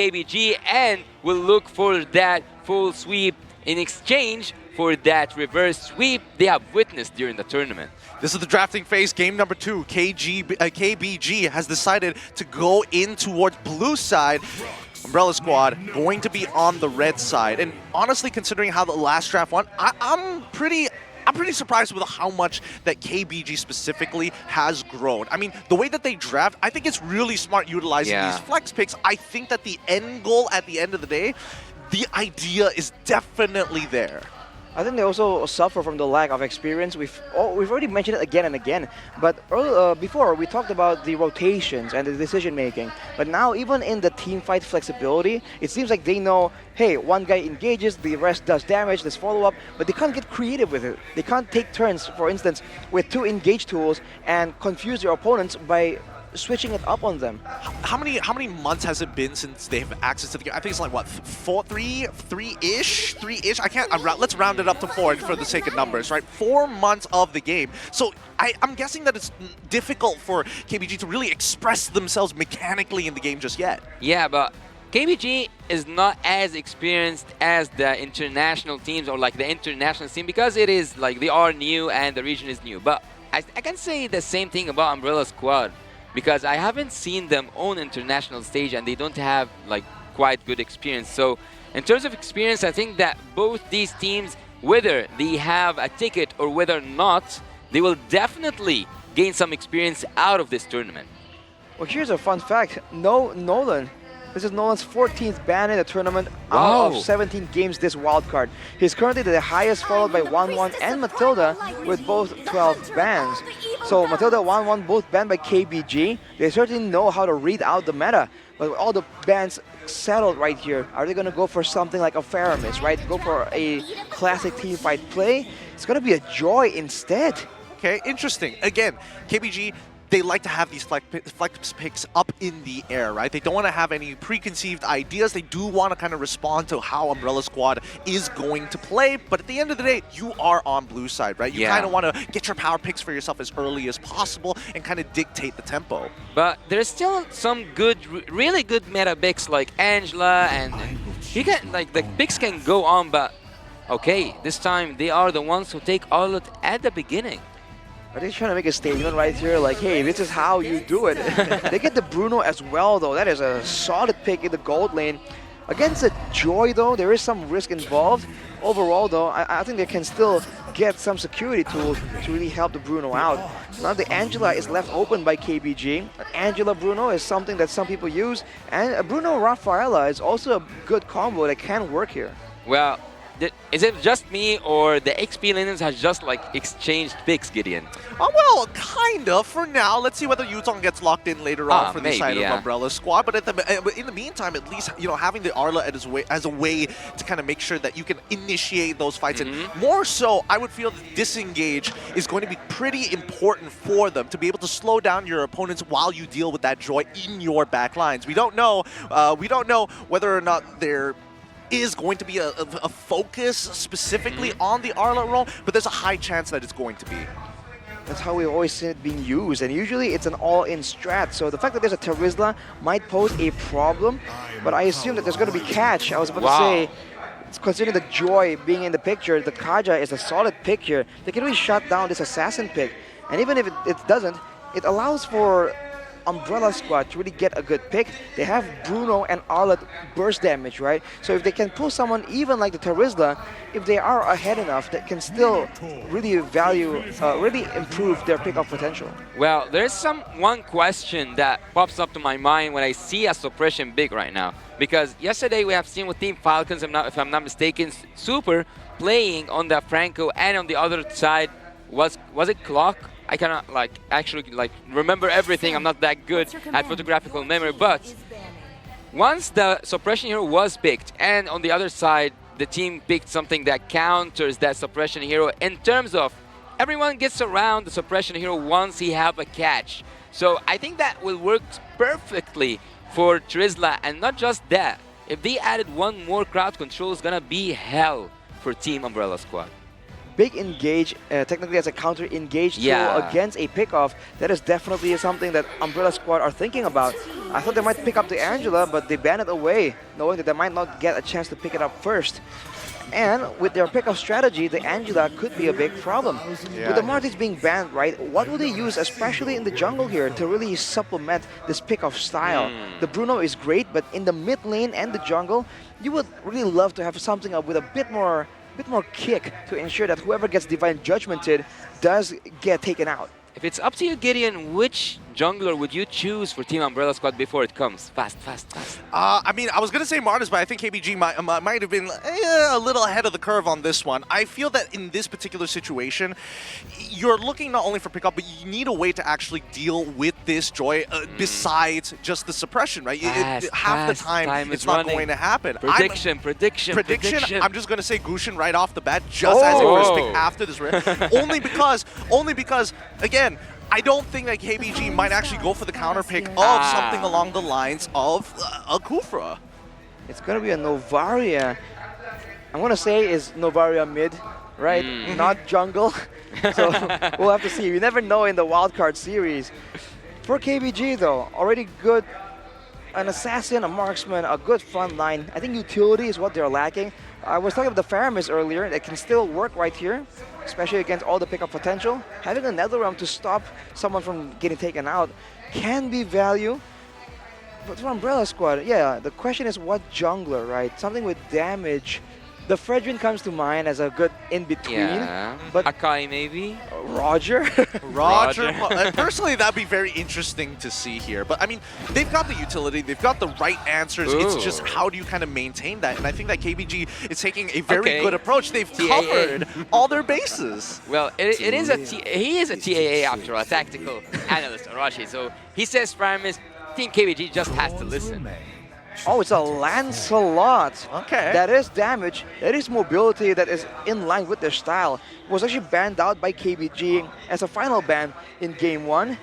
KBG and will look for that full sweep in exchange for that reverse sweep they have witnessed during the tournament. This is the drafting phase, game number 2. KBG has decided to go in towards blue side. Umbrella Squad going to be on the red side. And honestly, considering how the last draft went, I'm pretty surprised with how much that KBG specifically has grown. I mean, the way that they draft, I think it's really smart utilizing these flex picks. I think that the end goal at the end of the day, the idea is definitely there. I think they also suffer from the lack of experience. We've already mentioned it again and again. But before, we talked about the rotations and the decision making. But now, even in the team fight flexibility, it seems like they know, hey, one guy engages, the rest does damage, there's follow-up, but they can't get creative with it. They can't take turns, for instance, with 2 engage tools and confuse their opponents by switching it up on them. How many months has it been since they have access to the game? I think it's like what, 3-ish? I can't. Let's round it up to 4 for the sake of numbers, right? 4 months of the game. So I'm guessing that it's difficult for KBG to really express themselves mechanically in the game just yet. Yeah, but KBG is not as experienced as the international teams or like the international team because it is like they are new and the region is new. But I can say the same thing about Umbrella Squad, because I haven't seen them on international stage and they don't have like quite good experience. So in terms of experience, I think that both these teams, whether they have a ticket or whether or not, they will definitely gain some experience out of this tournament. Well, here's a fun fact. Nolan. This is Nolan's 14th ban in the tournament Wow. out of 17 games this wildcard. He's currently the highest, followed by 1-1 and Matilda with both 12 bans. So Matilda 1-1 both banned by KBG. They certainly know how to read out the meta. But with all the bans settled right here, are they going to go for something like a Faramis, right? Go for a classic team fight play? It's going to be a Joy instead. Okay, interesting. Again, KBG, they like to have these flex picks up in the air, right? They don't want to have any preconceived ideas. They do want to kind of respond to how Umbrella Squad is going to play. But at the end of the day, you are on blue side, right? You kind of want to get your power picks for yourself as early as possible and kind of dictate the tempo. But there's still some good, really good meta picks like Angela, and you can like the picks can go on, but okay, this time they are the ones who take all at the beginning. Are they trying to make a statement right here? Like, hey, this is how you do it. They get the Bruno as well, though. That is a solid pick in the gold lane. Against a Joy, though, there is some risk involved. Overall, though, I think they can still get some security tools to really help the Bruno out. Now the Angela is left open by KBG. Angela Bruno is something that some people use. And a Bruno Rafaela is also a good combo that can work here. Well, is it just me or the XP Linens has just like exchanged picks, Gideon? Oh, well, kind of for now. Let's see whether Yutong gets locked in later on for the side of Umbrella Squad. But in the meantime, at least, you know, having the Arla as a way to kind of make sure that you can initiate those fights. And more so, I would feel that disengage is going to be pretty important for them to be able to slow down your opponents while you deal with that Joy in your back lines. We don't know whether or not they're is going to be a focus specifically on the Arla role, but there's a high chance that it's going to be. That's how we always see it being used, and usually it's an all-in strat. So the fact that there's a Terizla might pose a problem, but I assume that there's going to be catch. I was about to say, considering the Joy being in the picture, the Kaja is a solid pick here. They can really shut down this assassin pick, and even if it doesn't, it allows for Umbrella Squad to really get a good pick. They have Bruno and Arla burst damage, right? So if they can pull someone even like the Terizla, if they are ahead enough, that can still really really improve their pickup potential. Well, there's one question that pops up to my mind when I see a suppression big right now. Because yesterday we have seen with Team Falcons, if I'm not mistaken, Super playing on the Franco, and on the other side was it Clock? I cannot actually remember everything. I'm not that good at photographical memory, but once the suppression hero was picked, and on the other side the team picked something that counters that suppression hero in terms of everyone gets around the suppression hero once he have a catch. So I think that will work perfectly for Terizla, and not just that. If they added one more crowd control, it's gonna be hell for Team Umbrella Squad. big engage, technically as a counter engage tool against a pickoff, that is definitely something that Umbrella Squad are thinking about. I thought they might pick up the Angela, but they ban it away, knowing that they might not get a chance to pick it up first. And with their pickoff strategy, the Angela could be a big problem. With the Martis being banned, right, what will they use, especially in the jungle here, to really supplement this pickoff style? The Bruno is great, but in the mid lane and the jungle, you would really love to have something with a bit more kick to ensure that whoever gets Divine Judgmented does get taken out. If it's up to you, Gideon, which jungler would you choose for Team Umbrella Squad before it comes? Fast. I mean, I was going to say Martis, but I think KBG might have been a little ahead of the curve on this one. I feel that in this particular situation, you're looking not only for pickup, but you need a way to actually deal with this Joy besides just the suppression, right? Half the time it's not going to happen. Prediction. I'm just going to say Gusion right off the bat, just as a first pick after this rare. only because, again, I don't think that KBG might actually go for the counter pick of something along the lines of a Khufra. It's going to be a Novaria. I'm going to say is Novaria mid, right? Not jungle. So we'll have to see. You never know in the wildcard series. For KBG though, already good. An assassin, a marksman, a good front line. I think utility is what they're lacking. I was talking about the Faramis earlier. That can still work right here, especially against all the pickup potential. Having a Netherrealm to stop someone from getting taken out can be value. But for Umbrella Squad, yeah, the question is what jungler, right? Something with damage. The Fredrin comes to mind as a good in-between. But Akai maybe? Roger. Personally, that'd be very interesting to see here. But I mean, they've got the utility, they've got the right answers. It's just how do you kind of maintain that? And I think that KBG is taking a very good approach. They've covered all their bases. Well, he is a TAA after all, a tactical analyst, Arashi. So he says Faramis, Team KBG just has to listen. Oh, it's a Lancelot. Okay. That is damage. That is mobility that is in line with their style. It was actually banned out by KBG as a final ban in Game 1.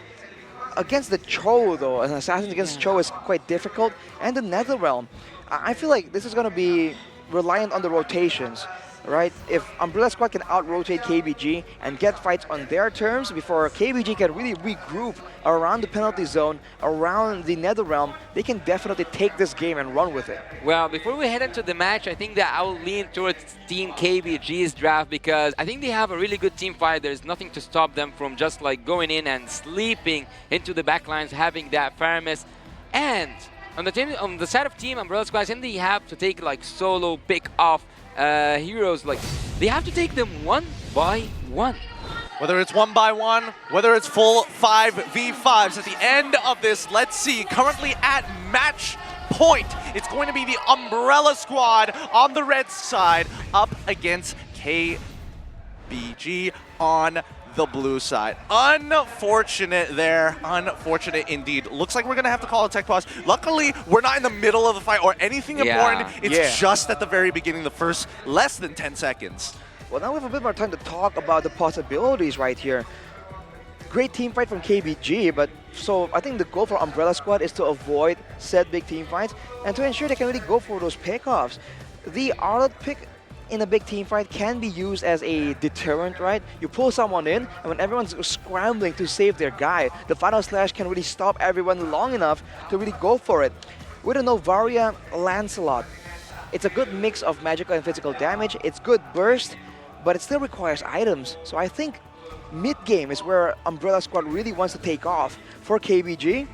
Against the Cho, though, an assassin against Cho is quite difficult. And the Netherrealm. I feel like this is going to be reliant on the rotations. Right? If Umbrella Squad can out-rotate KBG and get fights on their terms before KBG can really regroup around the penalty zone, around the Netherrealm, they can definitely take this game and run with it. Well, before we head into the match, I think that I will lean towards Team KBG's draft because I think they have a really good team fight. There's nothing to stop them from just like going in and sleeping into the backlines, having that Faramis. And on the side of Team Umbrella Squad, I think they have to take like solo pick off heroes, like they have to take them one by one. Whether it's 1-by-1, whether it's full 5v5s at the end of this, let's see. Currently at match point, it's going to be the Umbrella Squad on the red side up against KBG on the blue side. Unfortunate there. Unfortunate indeed. Looks like we're going to have to call a tech pause. Luckily, we're not in the middle of the fight or anything important. It's just at the very beginning, the first less than 10 seconds. Well, now we have a bit more time to talk about the possibilities right here. Great team fight from KBG, but so I think the goal for Umbrella Squad is to avoid said big team fights and to ensure they can really go for those pickoffs. The Arlott pick in a big team fight can be used as a deterrent, right? You pull someone in, and when everyone's scrambling to save their guy, the Final Slash can really stop everyone long enough to really go for it. With a Novaria Lancelot, it's a good mix of magical and physical damage, it's good burst, but it still requires items. So I think mid-game is where Umbrella Squad really wants to take off. For KBG,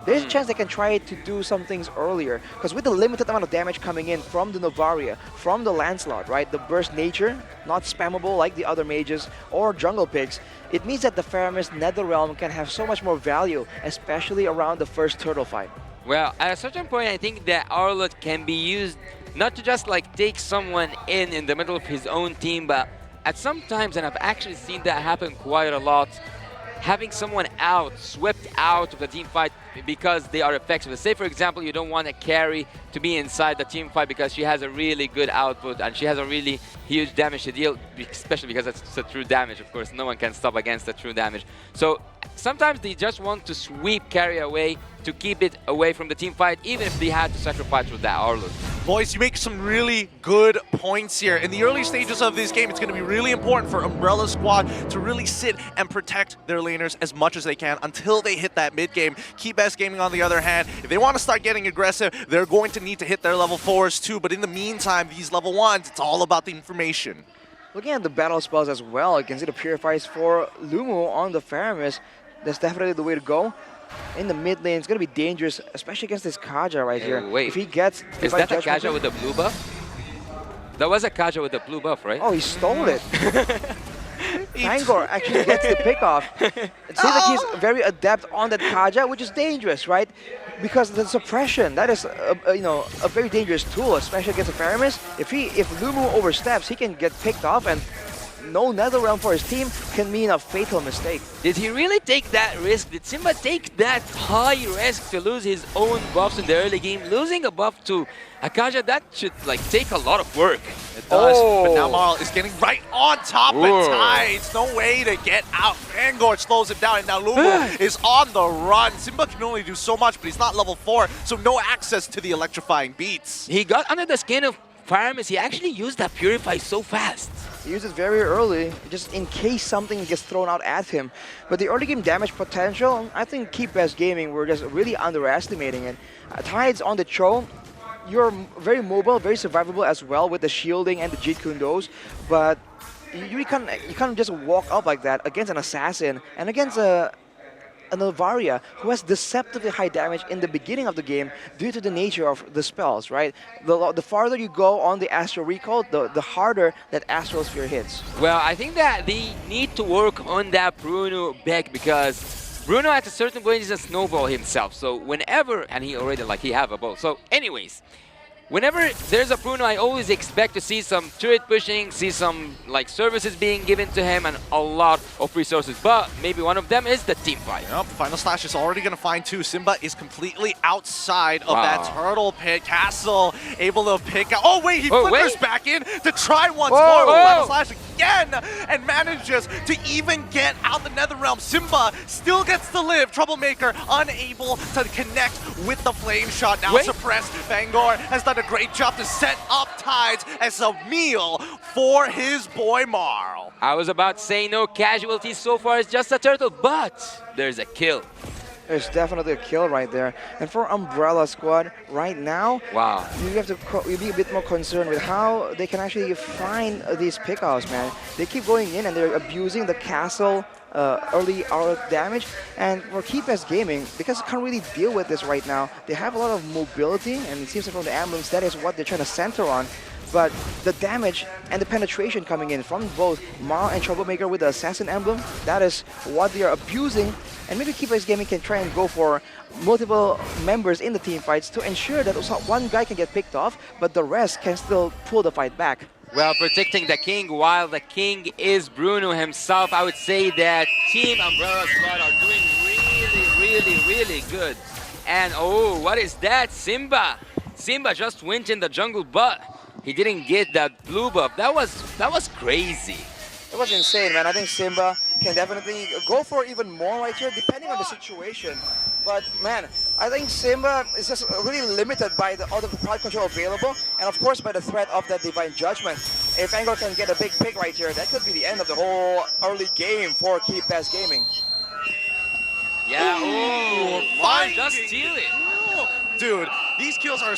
there's a chance they can try to do some things earlier, because with the limited amount of damage coming in from the Novaria, from the Lancelot, right, the burst nature, not spammable like the other mages or jungle picks, it means that the Faramis Netherrealm can have so much more value, especially around the first turtle fight. Well, at a certain point, I think that Arlott can be used not to just like take someone in the middle of his own team, but at some times, and I've actually seen that happen quite a lot, having someone out, swept out of the team fight because they are effective. Say, for example, you don't want a carry to be inside the team fight because she has a really good output and she has a really huge damage to deal, especially because it's a true damage. Of course, no one can stop against the true damage. So sometimes they just want to sweep carry away to keep it away from the team fight, even if they had to sacrifice with that Arlo. Boys, you make some really good points here. In the early stages of this game, it's going to be really important for Umbrella Squad to really sit and protect their laners as much as they can until they hit that mid game. KeepBest Gaming, on the other hand, if they want to start getting aggressive, they're going to need to hit their level 4s too. But in the meantime, these level 1s, it's all about the information. Looking at the battle spells as well, you can see the Purifies for Lumu on the Faramis. That's definitely the way to go. In the mid lane, it's going to be dangerous, especially against this Kaja right here. Wait, if he gets... Is that a Kaja with the blue buff? That was a Kaja with the blue buff, right? Oh, he stole it. Fangor actually gets the pick off. It seems like he's very adept on that Kaja, which is dangerous, right? Because the suppression, that is a very dangerous tool, especially against the Faramis. If Lumu oversteps, he can get picked off, and no Netherrealm for his team can mean a fatal mistake. Did he really take that risk? Did Simba take that high risk to lose his own buffs in the early game? Losing a buff to Akaja, that should take a lot of work. It does, but now Marl is getting right on top of Tides. No way to get out. Fangor slows him down, and now Lumu is on the run. Simba can only do so much, but he's not level 4, so no access to the electrifying beats. He got under the skin of Faramis. He actually used that Purify so fast. He used it very early, just in case something gets thrown out at him. But the early game damage potential, I think KeepBest Gaming were just really underestimating it. Tides on the Cho, you're very mobile, very survivable as well with the shielding and the Jeet Kune Dos, but you can't just walk up like that against an assassin and against a Alvaria who has deceptively high damage in the beginning of the game due to the nature of the spells, right? The farther you go on the Astral Recall, the harder that Astral Sphere hits. Well, I think that they need to work on that Bruno back because Bruno at a certain point is a snowball himself. So whenever, and he already he have a ball. So anyways, whenever there's a Bruno, I always expect to see some turret pushing, see some services being given to him, and a lot of resources. But maybe one of them is the team fight. Yep, Final Slash is already going to find 2. Simba is completely outside of that turtle pit. Castle able to pick out. Oh wait, he flickers back in to try once more with Final Slash again, and manages to even get out the Netherrealm. Simba still gets to live. Troublemaker unable to connect with the flame shot. Now suppressed. Fangor has done a great job to set up Tides as a meal for his boy Marl. I was about to say no casualties so far, it's just a turtle, but there's a kill. There's definitely a kill right there. And for Umbrella Squad, right now, you have to be a bit more concerned with how they can actually find these pickoffs, man. They keep going in and they're abusing the castle early hour damage, and for KeepBest Gaming, because they can't really deal with this right now, they have a lot of mobility, and it seems like from the emblems that is what they're trying to center on. But the damage and the penetration coming in from both Marl and Troublemaker with the Assassin emblem, that is what they are abusing. And maybe KeepBest Gaming can try and go for multiple members in the team fights to ensure that one guy can get picked off, but the rest can still pull the fight back. Well, protecting the king while the king is Bruno himself, I would say that Team Umbrella Squad are doing really good. And oh, what is that? Simba just went in the jungle, but he didn't get that blue buff. That was crazy. It was insane, man. I think Simba can definitely go for even more right here, depending on the situation. But man, I think Simba is just really limited by all the crowd control available, and of course by the threat of that Divine Judgment. If Fangor can get a big pick right here, that could be the end of the whole early game for KeepBest Gaming. Yeah, ooh, just steal it. Dude, these kills are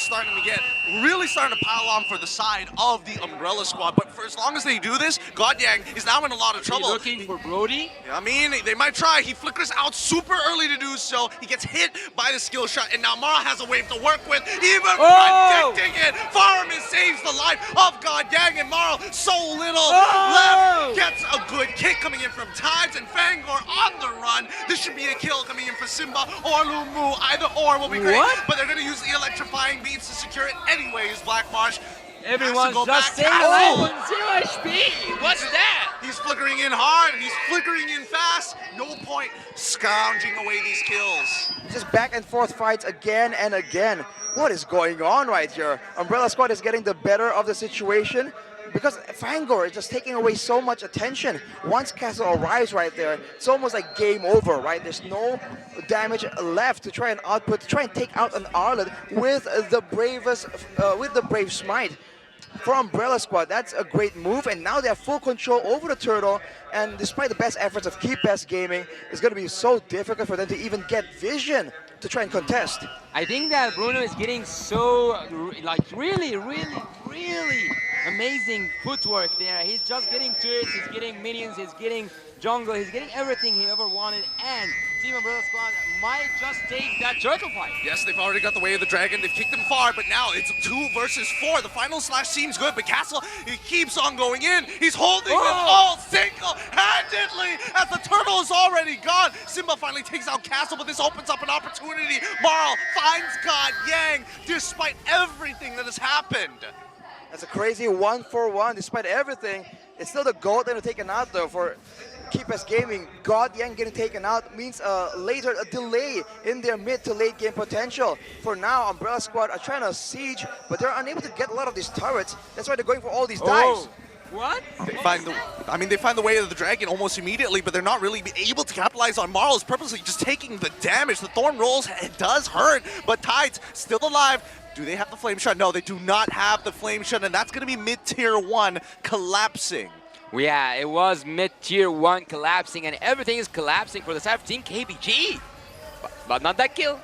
really starting to pile on for the side of the Umbrella Squad. But for as long as they do this, Godyang is now in a lot of trouble. Looking for Brody? I mean, they might try. He flickers out super early to do so. He gets hit by the skill shot, and now Marl has a wave to work with, even predicting it. Faramis saves the life of Godyang, and Marl, so little left, gets a good kick coming in from Tides, and Fangor on the run. This should be a kill coming in for Simba or Lumu. Either or will be great, but they're going to use the electrifying beats to secure it anyways. Black Marsh. Everyone's just staying alive on 0 HP. What's that? He's flickering in hard. He's flickering in fast. fast. No point scrounging away these kills. Just back and forth fights again and again. What is going on right here? Umbrella Squad is getting the better of the situation because Fangor is just taking away so much attention. Once Castle arrives right there, it's almost like game over, right? There's no damage left to try and output, to try and take out an Arlott with the Brave Smite. For Umbrella Squad, that's a great move, and now they have full control over the turtle, and despite the best efforts of KeePest Gaming, it's going to be so difficult for them to even get vision to try and contest. I think that Bruno is getting so, like, really amazing footwork there. He's just getting turrets, he's getting minions, he's getting jungle, he's getting everything he ever wanted, and Team Umbrella Squad might just take that turtle fight. Yes, they've already got the Way of the Dragon. They've kicked him far, but now it's 2 versus 4. The final slash seems good, but Castle, he keeps on going in. He's holding them all single-handedly as the turtle is already gone. Simba finally takes out Castle, but this opens up an opportunity. Marl finds God Yang despite everything that has happened. That's a crazy 1-for-1 despite everything. It's still the gold that are taken out though for KeePest Gaming. God Yang getting taken out means a delay in their mid to late game potential. For now, Umbrella Squad are trying to siege, but they're unable to get a lot of these turrets. That's why they're going for all these dives. What? They find the Way of the Dragon almost immediately, but they're not really able to capitalize on Marl's purposely just taking the damage. The Thorn rolls, it does hurt, but Tides still alive. Do they have the Flame Shot? No, they do not have the Flame Shot, and that's going to be mid-tier 1 collapsing. Yeah, it was mid-tier 1 collapsing, and everything is collapsing for the side of Team KBG. But not that kill.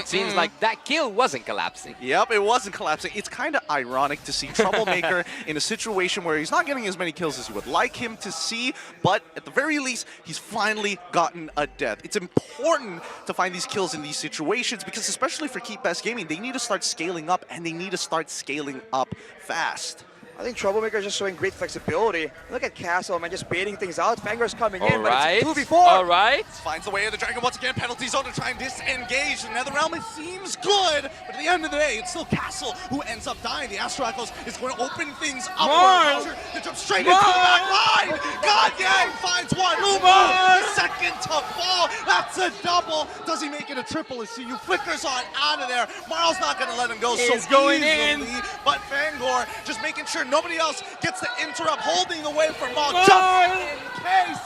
Seems like that kill wasn't collapsing. Yep, it wasn't collapsing. It's kind of ironic to see Troublemaker in a situation where he's not getting as many kills as you would like him to see, but at the very least, he's finally gotten a death. It's important to find these kills in these situations because especially for KeePest Gaming, they need to start scaling up, and they need to start scaling up fast. I think Troublemaker is just showing great flexibility. Look at Castle, man, just baiting things out. Fangor's coming in, but it's 2v4. All right. Finds the Way of the Dragon once again. Penalty zone to try and disengage. The NetherRealm, it seems good, but at the end of the day, it's still Castle who ends up dying. The Astro Echoes is going to open things up. They jump straight into the back line. God Yang finds one. The second to fall. That's a double. Does he make it a triple? As CU flickers on out of there. Marl's not going to let him go so going easily. But Fangor just making sure nobody else gets the interrupt, holding away from Marl just in case.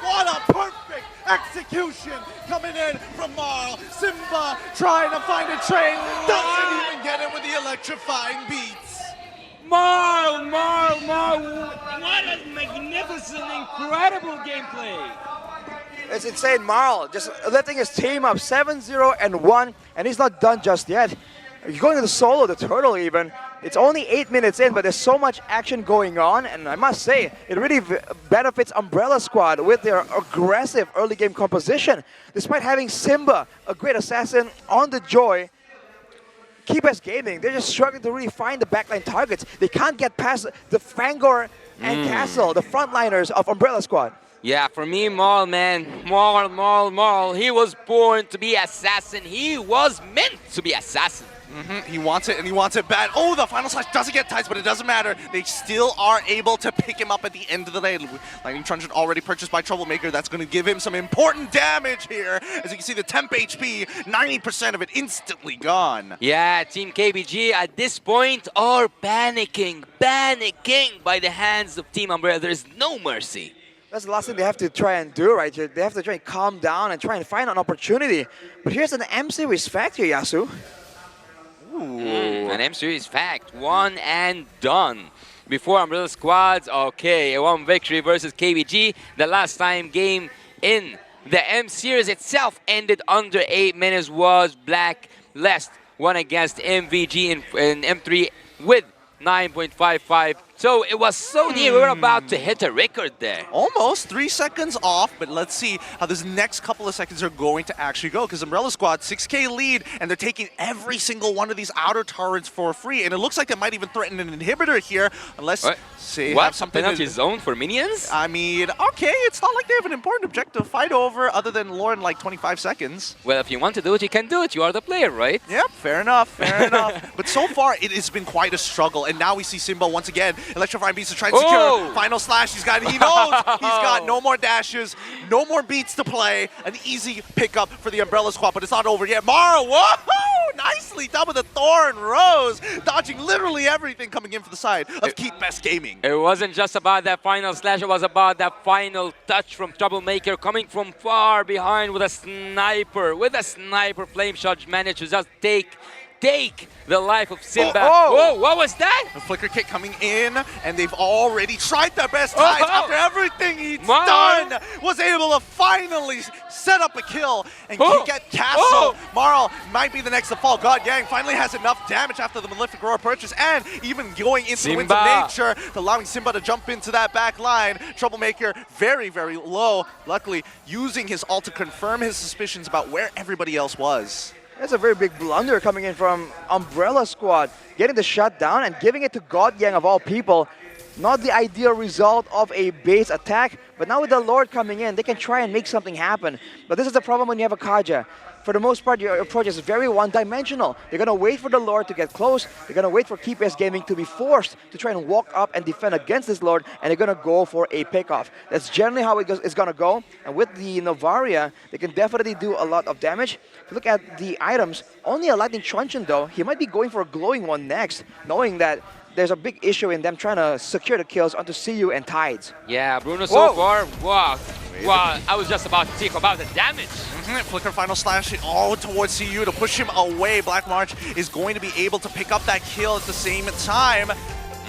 What a perfect execution coming in from Marl. Simba trying to find a trade, doesn't even get it with the electrifying beats. Marl! What a magnificent, incredible gameplay. It's insane. Marl just lifting his team up 7-0-1, and he's not done just yet. He's going to the solo, the turtle even. It's only 8 minutes in, but there's so much action going on, and I must say, it really benefits Umbrella Squad with their aggressive early game composition. Despite having Simba, a great assassin, on the Joy, KeePest Gaming, they're just struggling to really find the backline targets. They can't get past the Fangor and Castle, the frontliners of Umbrella Squad. Yeah, for me, Marl, man. Marl. He was born to be assassin. He was meant to be assassin. He wants it, and he wants it bad. Oh, the final slash doesn't get Tides, but it doesn't matter. They still are able to pick him up at the end of the day. Lightning Truncheon already purchased by Troublemaker. That's going to give him some important damage here. As you can see, the temp HP, 90% of it instantly gone. Yeah, Team KBG at this point are panicking by the hands of Team Umbrella. There's no mercy. That's the last thing they have to try and do right here. They have to try and calm down and try and find an opportunity. But here's an M-Series fact here, Yasu. An M-Series fact, 1 and done. Before Umbrella Squads, okay, a 1 victory versus KBG. The last time game in the M-Series itself ended under 8 minutes was Blacklist, won against MVG in M3 with 9.55. So it was so near, we were about to hit a record there. Almost 3 seconds off, but let's see how this next couple of seconds are going to actually go, because Umbrella Squad, 6K lead, and they're taking every single one of these outer turrets for free, and it looks like they might even threaten an inhibitor here, unless they have something. Penalty zone for minions? I mean, okay, it's not like they have an important objective to fight over other than lure in like 25 seconds. Well, if you want to do it, you can do it. You are the player, right? Yep, fair enough. But so far, it has been quite a struggle, and now we see Simba once again Electrifying Beast to try and secure final slash. He knows he's got no more dashes, no more beats to play. An easy pickup for the Umbrella Squad, but it's not over yet. Mara, whoa! Nicely done with the Thorn Rose, dodging literally everything coming in for the side of Keep Best Gaming. It wasn't just about that final slash, it was about that final touch from Troublemaker coming from far behind with a sniper. With a sniper, Flame Shot managed to just take the life of Simba. Whoa, what was that? The flicker kick coming in, and they've already tried their best times after everything he's done. Was able to finally set up a kill and get Castle. Marl might be the next to fall. God Yang finally has enough damage after the Malefic Roar purchase, and even going into the Winds of Nature, allowing Simba to jump into that back line. Troublemaker very, very low. Luckily, using his ult to confirm his suspicions about where everybody else was. That's a very big blunder coming in from Umbrella Squad. Getting the shut down and giving it to God Yang of all people. Not the ideal result of a base attack, but now with the Lord coming in, they can try and make something happen. But this is the problem when you have a Kaja. For the most part, your approach is very one-dimensional. You're going to wait for the Lord to get close. You're going to wait for Keep Best Gaming to be forced to try and walk up and defend against this Lord, and you're going to go for a pickoff. That's generally how it's going to go. And with the Novaria, they can definitely do a lot of damage. If you look at the items, only a Lightning Truncheon though. He might be going for a glowing one next, knowing that there's a big issue in them trying to secure the kills onto CU and Tides. Yeah, Bruno so far, wow, I was just about to talk about the damage. Flicker final slash all towards CU to push him away. Black March is going to be able to pick up that kill at the same time.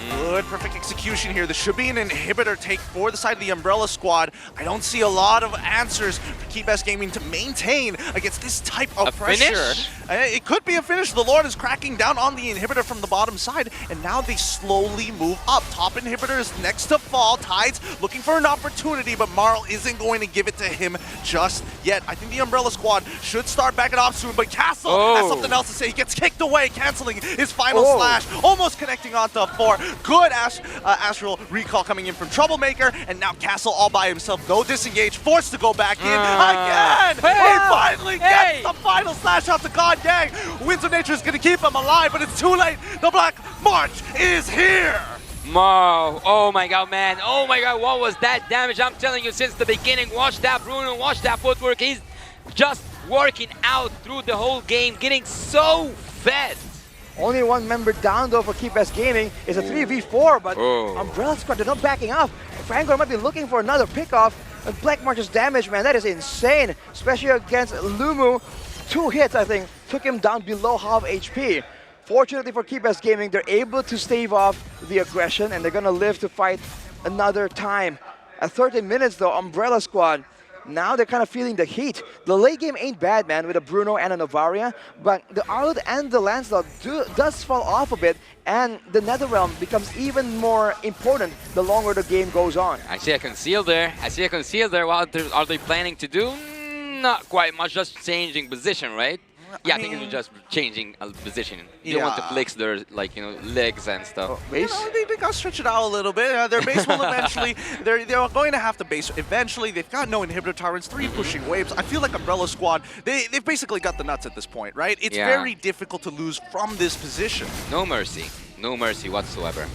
Good, perfect execution here. This should be an inhibitor take for the side of the Umbrella Squad. I don't see a lot of answers for Keep Best Gaming to maintain against this type of pressure. Finish? It could be a finish. The Lord is cracking down on the inhibitor from the bottom side, and now they slowly move up. Top inhibitor is next to fall. Tides looking for an opportunity, but Marl isn't going to give it to him just yet. I think the Umbrella Squad should start backing off soon, but Castle has something else to say. He gets kicked away, canceling his final slash, almost connecting onto 4. Good Astral Recall coming in from Troublemaker, and now Castle all by himself. No disengage, forced to go back in again. He finally gets the final slash off the God Yang. Winds of Nature is going to keep him alive, but it's too late. The Black March is here. Oh my god, man. Oh my god, what was that damage? I'm telling you since the beginning, watch that Bruno, watch that footwork. He's just working out through the whole game, getting so fed. Only one member down though for Keep Best Gaming. It's a 3v4, but Umbrella Squad, they're not backing up. Franco might be looking for another pickoff. And Black March's damage, man, that is insane. Especially against Lumu. 2 hits, I think, took him down below half HP. Fortunately for Keep Best Gaming, they're able to stave off the aggression, and they're gonna live to fight another time. At 30 minutes though, Umbrella Squad, now they're kind of feeling the heat. The late game ain't bad, man, with a Bruno and a Novaria, but the Arlott and the Lancelot does fall off a bit, and the Netherrealm becomes even more important the longer the game goes on. I see a conceal there. What are they planning to do? Not quite much, just changing position, right? Yeah, I think it was just changing a position. They want to flex their, like, you know, legs and stuff. Base? They got to stretch it out a little bit. Their base will eventually, they're going to have to base eventually. They've got no inhibitor tyrants, 3 pushing waves. I feel like Umbrella Squad, they've basically got the nuts at this point, right? It's very difficult to lose from this position. No mercy whatsoever.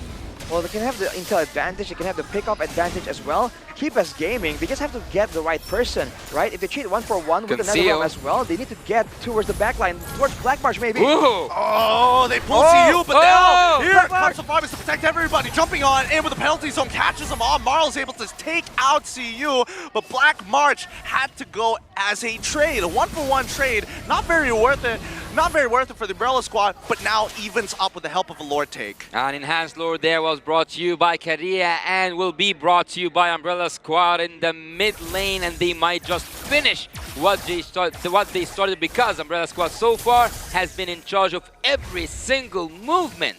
Well, they can have the intel advantage, they can have the pickup advantage as well. Keep Best Gaming, they just have to get the right person, right? If they cheat 1-for-1 with the Netherrealm as well, they need to get towards the backline, towards Black March maybe. Ooh. Oh, they pull CU, but now here comes the Fabius to protect everybody. Jumping on in with the penalty zone, catches them all. Marl's able to take out CU, but Black March had to go as a trade, a 1-for-1 trade. Not very worth it. Not very worth it for the Umbrella Squad, but now evens up with the help of a Lord take. An enhanced Lord there was brought to you by Career and will be brought to you by Umbrella Squad in the mid lane, and they might just finish what they started because Umbrella Squad so far has been in charge of every single movement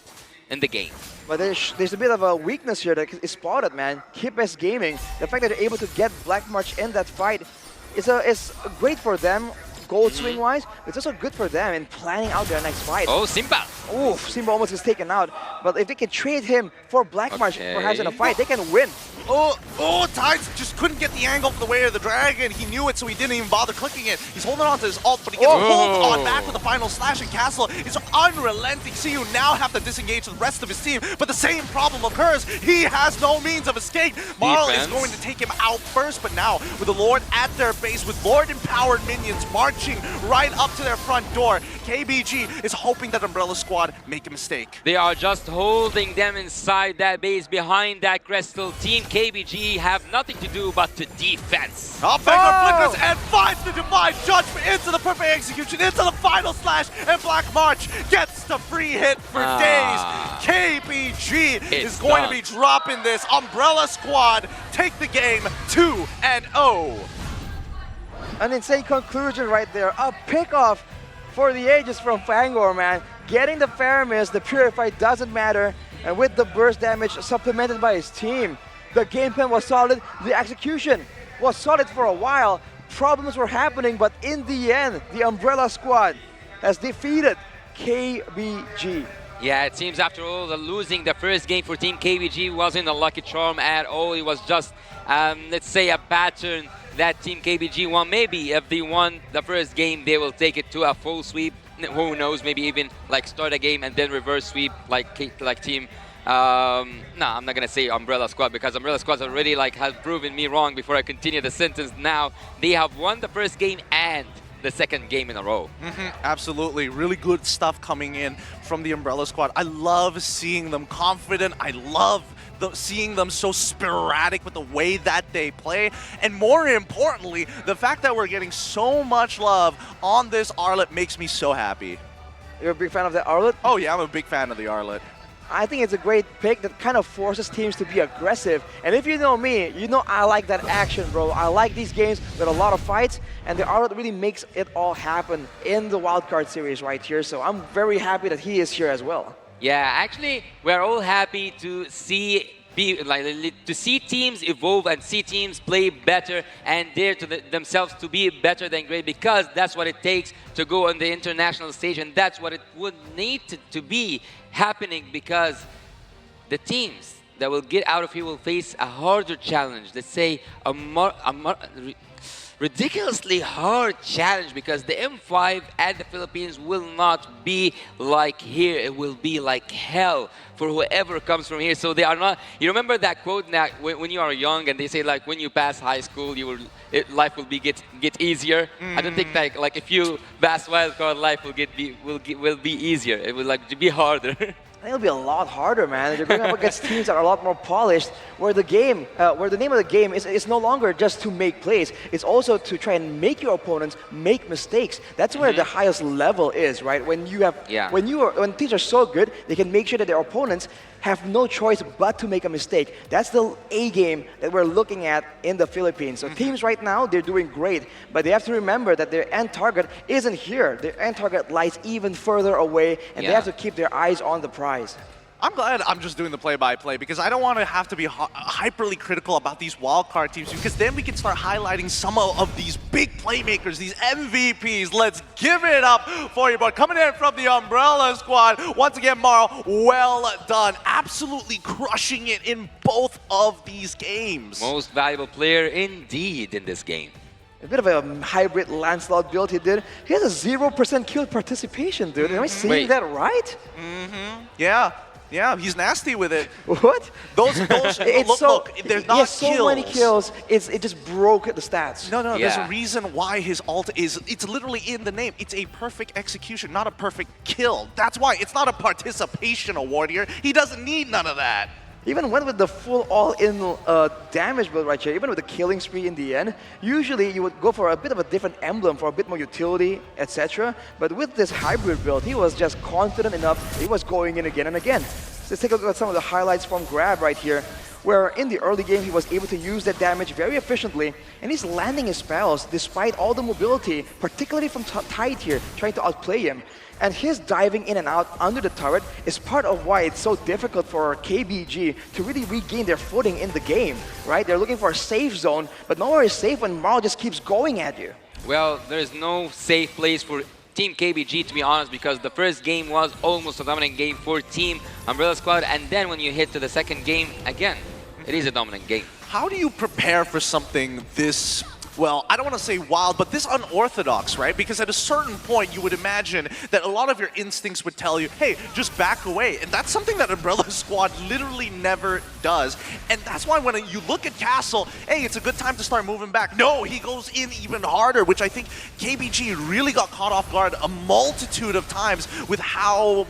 in the game. But there's a bit of a weakness here that is spotted, man. Keep Best Gaming, the fact that they're able to get Black March in that fight is great for them. Gold swing wise, it's also good for them in planning out their next fight. Oh, Simba! Oof, Simba almost gets taken out. But if they can trade him for Black March perhaps in a fight, they can win. Tides just couldn't get the angle for the way of the dragon. He knew it, so he didn't even bother clicking it. He's holding on to his ult, but he gets pulled on back with the final slash, and Castle is unrelenting. CU now have to disengage the rest of his team, but the same problem occurs. He has no means of escape. Marl is going to take him out first, but now with the Lord at their base, with Lord-empowered minions marching right up to their front door, KBG is hoping that Umbrella Squad make a mistake. They are just holding them inside that base behind that Crystal team. KBG have nothing to do but to defense. Vanguard flickers and finds the Divine Judgment into the perfect execution, into the final slash, and Black March gets the free hit for days. KBG is going to be dropping this. Umbrella Squad take the game 2-0. An insane conclusion right there. A pick-off for the ages from Fangor, man. Getting the Faramis, the Purify doesn't matter, and with the burst damage supplemented by his team, the game plan was solid, the execution was solid for a while. Problems were happening, but in the end, the Umbrella Squad has defeated KBG. Yeah, it seems after all, losing the first game for Team KBG wasn't a lucky charm at all. It was just, let's say, a pattern that Team KBG won. Maybe if they won the first game, they will take it to a full sweep. Who knows? Maybe even like start a game and then reverse sweep like Team. No, I'm not gonna say Umbrella Squad because Umbrella Squad already has proven me wrong before I continue the sentence. Now they have won the first game and the second game in a row. Absolutely. Really good stuff coming in from the Umbrella Squad. I love seeing them confident. I love seeing them so sporadic with the way that they play. And more importantly, the fact that we're getting so much love on this Arlet makes me so happy. You're a big fan of the Arlet? Oh yeah, I'm a big fan of the Arlet. I think it's a great pick that kind of forces teams to be aggressive. And if you know me, you know I like that action, bro. I like these games with a lot of fights, and the Arlet really makes it all happen in the Wildcard series right here. So I'm very happy that he is here as well. Yeah, actually, we're all happy to see teams evolve and see teams play better and dare to themselves to be better than great, because that's what it takes to go on the international stage, and that's what it would need to be happening, because the teams that will get out of here will face a harder challenge. Let's say a ridiculously hard challenge, because the M5 at the Philippines will not be like here. It will be like hell for whoever comes from here. So they are not. You remember that quote that when you are young and they say when you pass high school, life will get easier. I don't think like if you pass wildcard, life will be easier. It will be harder. It'll be a lot harder, man. They're going up against teams that are a lot more polished, where the name of the game is no longer just to make plays. It's also to try and make your opponents make mistakes. That's where the highest level is, right? When teams are so good, they can make sure that their opponents have no choice but to make a mistake. That's the A game that we're looking at in the Philippines. So teams right now, they're doing great, but they have to remember that their end target isn't here. Their end target lies even further away, and they have to keep their eyes on the prize. I'm glad I'm just doing the play-by-play because I don't want to have to be hyperly critical about these wildcard teams, because then we can start highlighting some of these big playmakers, these MVPs. Let's give it up for you, but coming in from the Umbrella Squad, once again, Marl, well done. Absolutely crushing it in both of these games. Most valuable player indeed in this game. A bit of a hybrid Lancelot build he did. He has a 0% kill participation, dude. Am I seeing that right? Yeah. Yeah, he's nasty with it. What? Those look, they're not kills. He has so many kills, it just broke the stats. No, there's a reason why his ult it's literally in the name. It's a perfect execution, not a perfect kill. That's why it's not a participation award here. He doesn't need none of that. Even went with the full all-in damage build right here, even with the killing spree in the end. Usually you would go for a bit of a different emblem for a bit more utility, etc. But with this hybrid build, he was just confident enough. He was going in again and again. So let's take a look at some of the highlights from Grab right here, where in the early game he was able to use that damage very efficiently, and he's landing his spells despite all the mobility, particularly from Tide here, trying to outplay him. And his diving in and out under the turret is part of why it's so difficult for KBG to really regain their footing in the game, right? They're looking for a safe zone, but nowhere is safe when Marl just keeps going at you. Well, there's no safe place for Team KBG, to be honest, because the first game was almost a dominant game for Team Umbrella Squad, and then when you hit to the second game, again, It is a dominant game. How do you prepare for something this, well, I don't want to say wild, but this unorthodox, right? Because at a certain point, you would imagine that a lot of your instincts would tell you, hey, just back away. And that's something that Umbrella Squad literally never does. And that's why when you look at Castle, hey, it's a good time to start moving back. No, he goes in even harder, which I think KBG really got caught off guard a multitude of times with how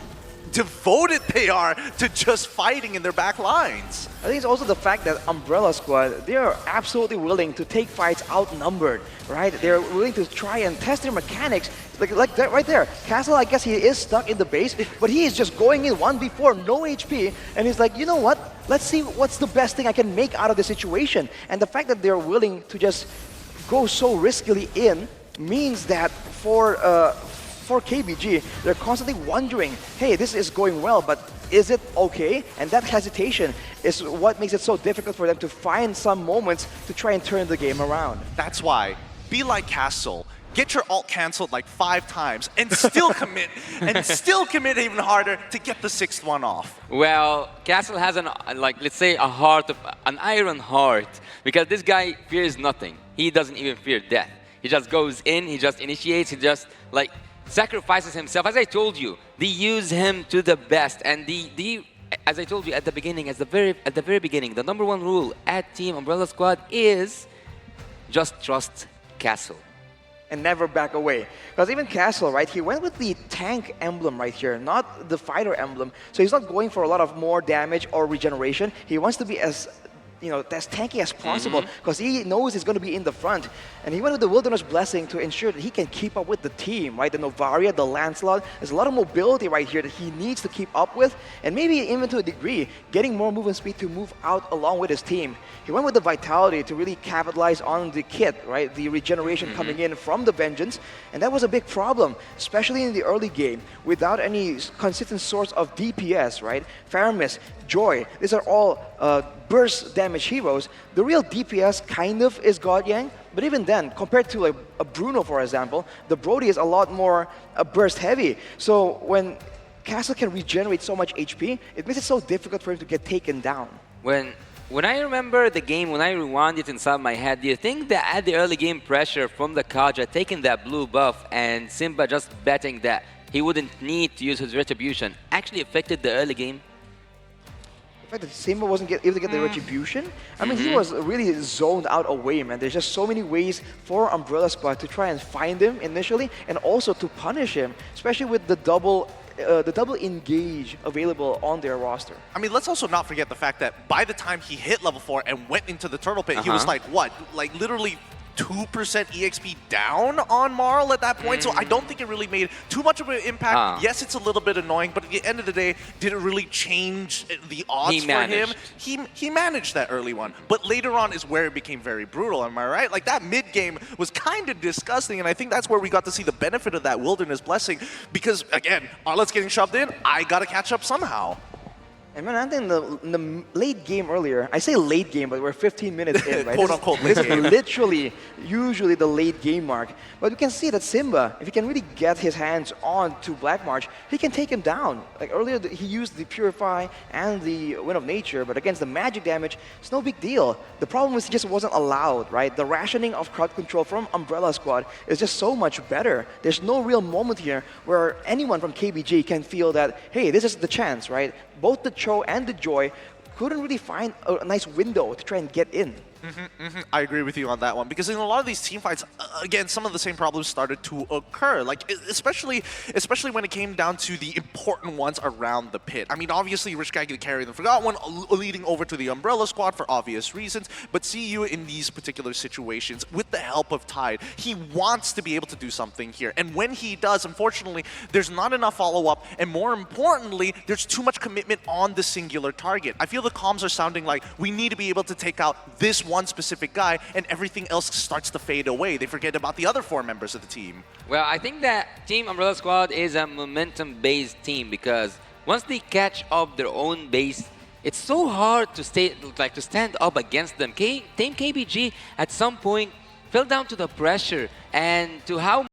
devoted they are to just fighting in their back lines. I think it's also the fact that Umbrella Squad, they are absolutely willing to take fights outnumbered, right? They're willing to try and test their mechanics. Like that right there. Castle, I guess he is stuck in the base, but he is just going in 1v4, no HP, and he's like, you know what? Let's see what's the best thing I can make out of the situation. And the fact that they're willing to just go so riskily in means that for KBG, they're constantly wondering, hey, this is going well, but is it okay? And that hesitation is what makes it so difficult for them to find some moments to try and turn the game around. That's why, be like Castle. Get your ult canceled like 5 times and still commit, and still commit even harder to get the 6th one off. Well, Castle has let's say an iron heart, because this guy fears nothing. He doesn't even fear death. He just goes in, he just initiates, he just sacrifices himself. As I told you, they use him to the best, and as I told you at the beginning, at the very beginning, the #1 rule at Team Umbrella Squad is just trust Castle. And never back away. Because even Castle, right, he went with the tank emblem right here, not the fighter emblem. So he's not going for a lot of more damage or regeneration. He wants to be as tanky as possible, because he knows he's going to be in the front. And he went with the Wilderness Blessing to ensure that he can keep up with the team, right? The Novaria, the Lancelot. There's a lot of mobility right here that he needs to keep up with, and maybe even to a degree, getting more movement speed to move out along with his team. He went with the Vitality to really capitalize on the kit, right? The regeneration coming in from the Vengeance, and that was a big problem, especially in the early game, without any consistent source of DPS, right? Faramis, Joy, these are all burst damage heroes. The real DPS kind of is God Yang, but even then, compared to a Bruno, for example, the Brody is a lot more burst heavy. So when Castle can regenerate so much HP, it makes it so difficult for him to get taken down. When I remember the game, when I rewound it inside my head, do you think that at the early game pressure from the Kaja taking that blue buff and Simba just betting that he wouldn't need to use his retribution actually affected the early game? The fact that Simba wasn't able to get the retribution, I mean, he was really zoned out away, man. There's just so many ways for Umbrella Squad to try and find him initially, and also to punish him, especially with the double engage available on their roster. I mean, let's also not forget the fact that by the time he hit level 4 and went into the Turtle Pit, he was like, what? Like literally 2% EXP down on Marl at that point, so I don't think it really made too much of an impact. Yes, it's a little bit annoying, but at the end of the day, did it really change the odds for him? He managed that early one, but later on is where it became very brutal, am I right? Like that mid-game was kind of disgusting, and I think that's where we got to see the benefit of that Wilderness Blessing, because again, Arlet's getting shoved in, I gotta catch up somehow. And man, I think in the late game earlier, I say late game, but we're 15 minutes in, right? Quote unquote late game. Literally, usually the late game mark. But we can see that Simba, if he can really get his hands on to Black March, he can take him down. Like earlier, he used the Purify and the Wind of Nature, but against the magic damage, it's no big deal. The problem is he just wasn't allowed, right? The rationing of crowd control from Umbrella Squad is just so much better. There's no real moment here where anyone from KBG can feel that, hey, this is the chance, right? Both the Cho and the Joy couldn't really find a nice window to try and get in. I agree with you on that one, because in a lot of these team fights, again, some of the same problems started to occur. Like especially when it came down to the important ones around the pit. I mean, obviously, Rich Guy could carry the Forgotten One, leading over to the Umbrella Squad for obvious reasons. But CU in these particular situations, with the help of Tide, he wants to be able to do something here. And when he does, unfortunately, there's not enough follow-up, and more importantly, there's too much commitment on the singular target. I feel the comms are sounding like we need to be able to take out this one specific guy, and everything else starts to fade away. They forget about the other 4 members of the team. Well, I think that Team Umbrella Squad is a momentum-based team, because once they catch up their own base, it's so hard to stand up against them. Team KBG at some point fell down to the pressure and to how